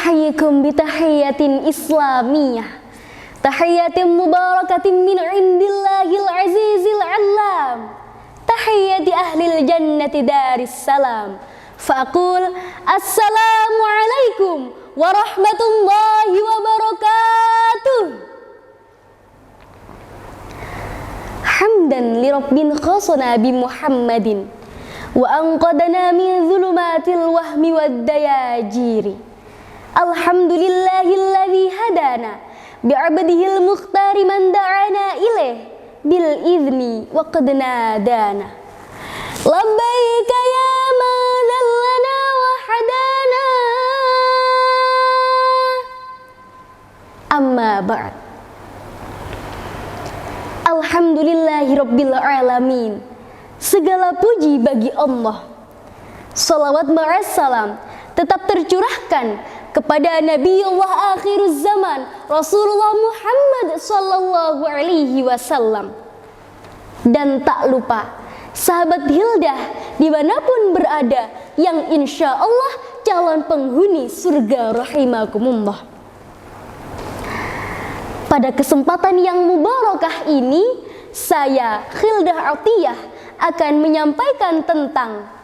Uhayyikum bitahiyyatin islamiyah, tahiyyatin mubarakatin min indillahil azizil allam, tahiyyati ahlil jannati daris salam. Faqul assalamu alaikum warahmatullahi wabarakatuh. Hamdan li rabbin khasana bi Muhammadin wa anqadana min dhulumatil wahmi wad dayajiri. Alhamdulillahilladzi hadana bi'abdihil mukhtari man da'ana ilaih bil idzni wa qad nadana. Labbaika ya man dallana wa hadana. Amma ba'd. Alhamdulillahi rabbil alamin. Segala puji bagi Allah. Salawat ma'assalam tetap tercurahkan kepada Nabiullah akhiruz zaman Rasulullah Muhammad sallallahu alaihi wasallam. Dan tak lupa sahabat Hildah dimanapun berada yang insya Allah calon penghuni surga rahimakumullah. Pada kesempatan yang mubarakah ini, saya Hildah Atiyah akan menyampaikan tentang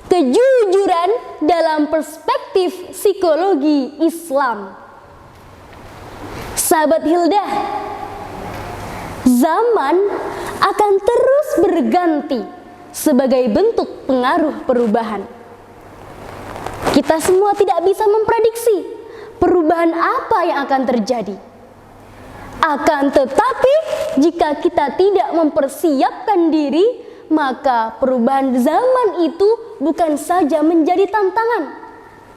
kejujuran dalam perspektif psikologi Islam. Sahabat Hildah, zaman akan terus berganti sebagai bentuk pengaruh perubahan. Kita semua tidak bisa memprediksi perubahan apa yang akan terjadi. Akan tetapi, jika kita tidak mempersiapkan diri, maka perubahan zaman itu bukan saja menjadi tantangan,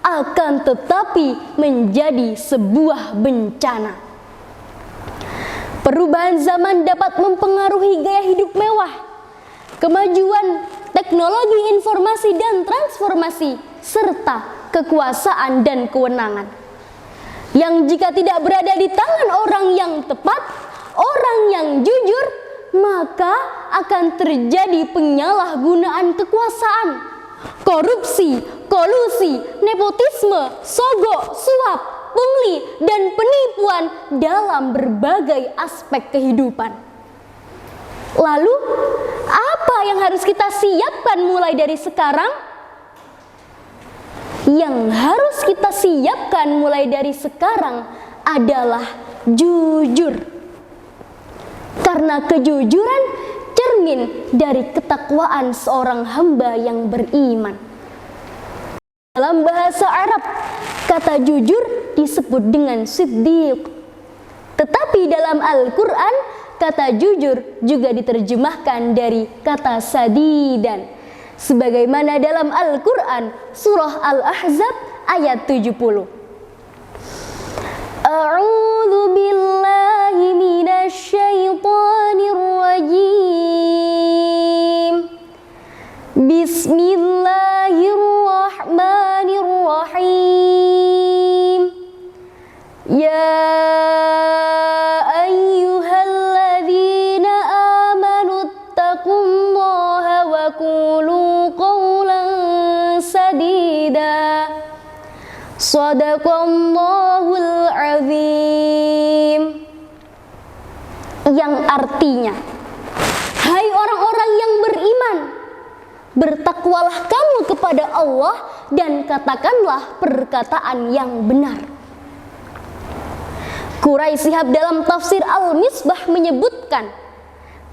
akan tetapi menjadi sebuah bencana. Perubahan zaman dapat mempengaruhi gaya hidup mewah, kemajuan teknologi informasi dan transformasi, serta kekuasaan dan kewenangan. Yang jika tidak berada di tangan orang yang tepat, orang yang jujur, maka akan terjadi penyalahgunaan kekuasaan, korupsi, kolusi, nepotisme, sogok, suap, pungli, dan penipuan dalam berbagai aspek kehidupan. Lalu, apa yang harus kita siapkan mulai dari sekarang? Yang harus kita siapkan mulai dari sekarang adalah jujur. Karena kejujuran cermin dari ketakwaan seorang hamba yang beriman. Dalam bahasa Arab, kata jujur disebut dengan siddiq. Tetapi dalam Al-Quran, kata jujur juga diterjemahkan dari kata sadidan. Sebagaimana dalam Al-Quran, surah Al-Ahzab ayat 70. A'udzu billahi minasy syaithanir rajim. Bismillahirrahmanirrahim. Ya ayyuhalladzina amanu taqullaha wa qulu qawlan sadida. Shadaqallahul azim. Yang artinya, hai orang-orang yang beriman, bertakwalah kamu kepada Allah dan katakanlah perkataan yang benar. Quraisy Shihab dalam tafsir Al-Misbah menyebutkan,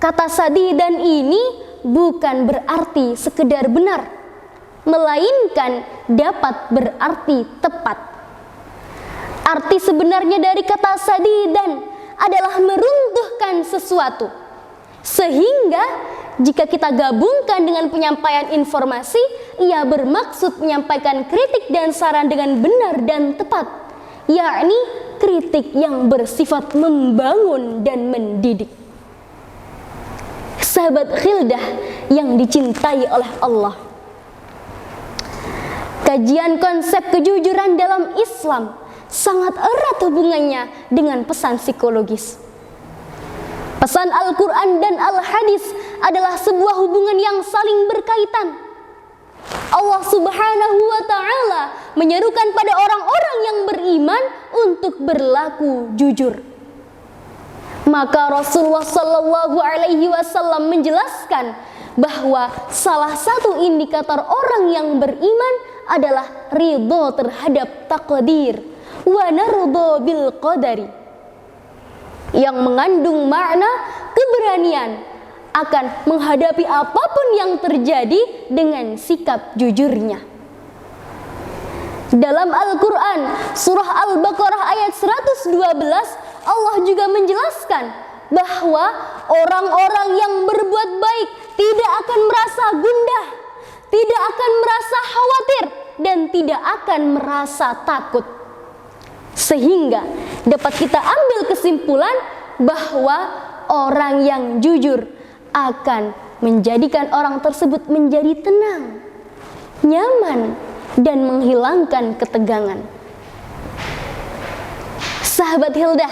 kata sadidan ini bukan berarti sekedar benar, melainkan dapat berarti tepat. Arti sebenarnya dari kata sadidan adalah meruntuhkan sesuatu. Sehingga jika kita gabungkan dengan penyampaian informasi, ia bermaksud menyampaikan kritik dan saran dengan benar dan tepat, yakni kritik yang bersifat membangun dan mendidik. Sahabat Hildah yang dicintai oleh Allah, kajian konsep kejujuran dalam Islam sangat erat hubungannya dengan pesan psikologis. Pesan Al-Quran dan Al-Hadis adalah sebuah hubungan yang saling berkaitan. Allah Allah Subhanahu wa taala menyerukan pada orang-orang yang beriman untuk berlaku jujur. Maka Rasulullah sallallahu alaihi wasallam menjelaskan bahwa salah satu indikator orang yang beriman adalah ridho terhadap takdir wa nardo bil qadari, yang mengandung makna keberanian akan menghadapi apapun yang terjadi dengan sikap jujurnya. Dalam Al-Quran surah Al-Baqarah ayat 112, Allah juga menjelaskan bahwa orang-orang yang berbuat baik tidak akan merasa gundah, tidak akan merasa khawatir, dan tidak akan merasa takut. Sehingga dapat kita ambil kesimpulan bahwa orang yang jujur akan menjadikan orang tersebut menjadi tenang, nyaman, dan menghilangkan ketegangan. Sahabat Hildah,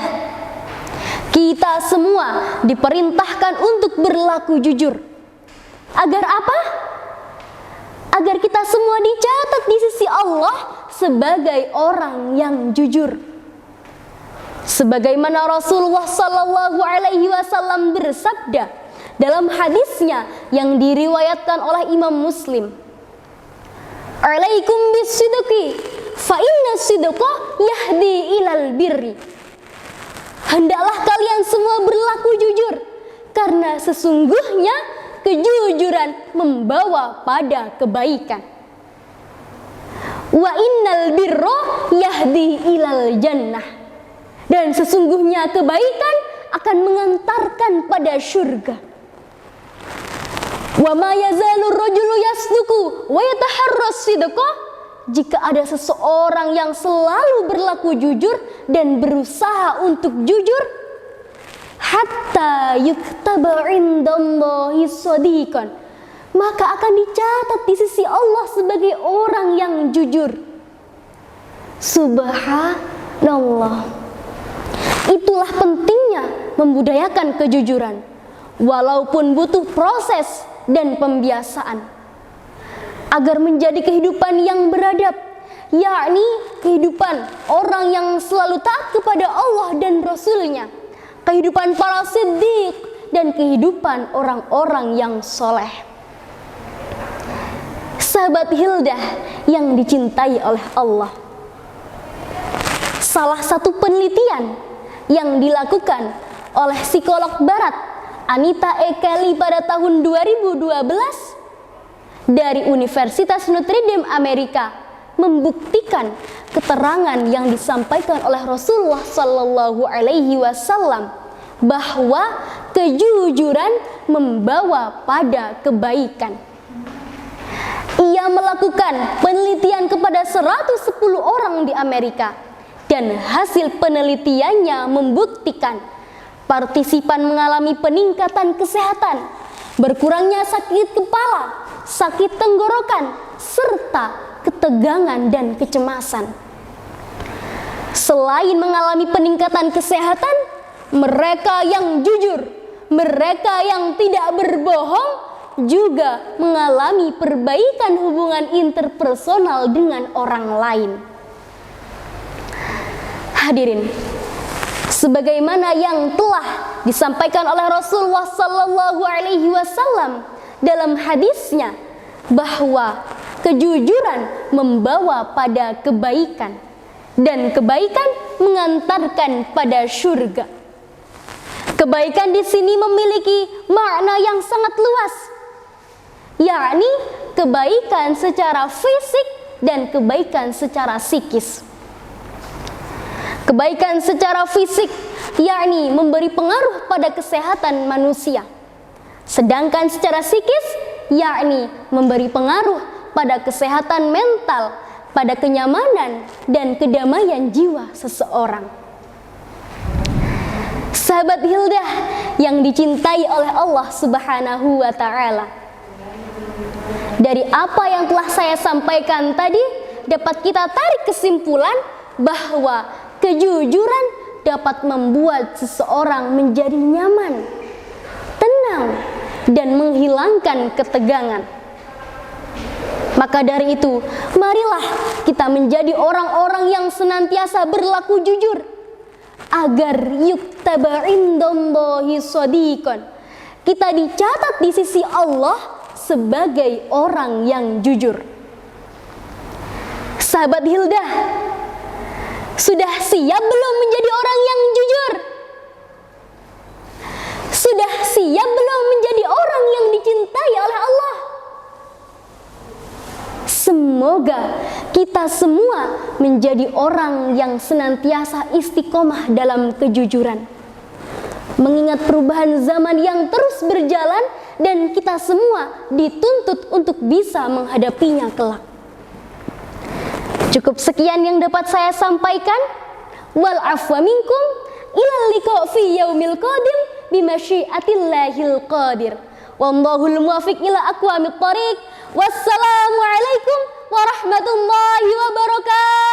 kita semua diperintahkan untuk berlaku jujur. Agar apa? Agar kita semua dicatat di sisi Allah sebagai orang yang jujur. Sebagaimana Rasulullah sallallahu alaihi wasallam bersabda dalam hadisnya yang diriwayatkan oleh Imam Muslim, "Alaikum bisidqi, fa inna sidqa yahdi ilal birri." Hendaklah kalian semua berlaku jujur, karena sesungguhnya kejujuran membawa pada kebaikan. Wa innal birra yahdi ilal jannah. Dan sesungguhnya kebaikan akan mengantarkan pada surga. Wa ma yazalu rajulu yasduqu wa yataharras sidqa. Jika ada seseorang yang selalu berlaku jujur dan berusaha untuk jujur, hatta yuktaba indallahi shadiqan, maka akan dicatat di sisi Allah sebagai orang yang jujur. Subhanallah. Itulah pentingnya membudayakan kejujuran, walaupun butuh proses dan pembiasaan, agar menjadi kehidupan yang beradab, yakni kehidupan orang yang selalu taat kepada Allah dan Rasul-Nya, kehidupan para siddiq, dan kehidupan orang-orang yang soleh. Sahabat Hildah yang dicintai oleh Allah, salah satu penelitian yang dilakukan oleh psikolog barat Anita E. Kelly pada tahun 2012 dari Universitas Notre Dame Amerika membuktikan keterangan yang disampaikan oleh Rasulullah Sallallahu Alaihi Wasallam bahwa kejujuran membawa pada kebaikan. Ia melakukan penelitian kepada 110 orang di Amerika, dan hasil penelitiannya membuktikan partisipan mengalami peningkatan kesehatan, berkurangnya sakit kepala, sakit tenggorokan, serta ketegangan dan kecemasan. Selain mengalami peningkatan kesehatan, mereka yang jujur, mereka yang tidak berbohong, juga mengalami perbaikan hubungan interpersonal dengan orang lain. Hadirin, sebagaimana yang telah disampaikan oleh Rasulullah Sallallahu Alaihi Wasallam dalam hadisnya, bahwa kejujuran membawa pada kebaikan, dan kebaikan mengantarkan pada surga. Kebaikan di sini memiliki makna yang sangat luas, yakni kebaikan secara fisik dan kebaikan secara psikis. Kebaikan secara fisik yakni memberi pengaruh pada kesehatan manusia, sedangkan secara psikis yakni memberi pengaruh pada kesehatan mental, pada kenyamanan dan kedamaian jiwa seseorang. Sahabat Hildah yang dicintai oleh Allah Subhanahu wa Ta'ala, dari apa yang telah saya sampaikan tadi dapat kita tarik kesimpulan bahwa kejujuran dapat membuat seseorang menjadi nyaman, tenang, dan menghilangkan ketegangan. Maka dari itu, marilah kita menjadi orang-orang yang senantiasa berlaku jujur agar yuktaba indallahi shadiqan. Kita dicatat di sisi Allah sebagai orang yang jujur. Sahabat Hilda, sudah siap belum menjadi orang yang jujur? Sudah siap belum menjadi orang yang dicintai oleh Allah? Semoga kita semua menjadi orang yang senantiasa istiqomah dalam kejujuran. Mengingat perubahan zaman yang terus berjalan dan kita semua dituntut untuk bisa menghadapinya kelak. Cukup sekian yang dapat saya sampaikan. Wal afwa minkum ilal liqa fi yaumil qadim bimasyiatillahil qadir. Wallahul muwaffiq ila aqwamit thoriq. Wassalamualaikum warahmatullahi wabarakatuh.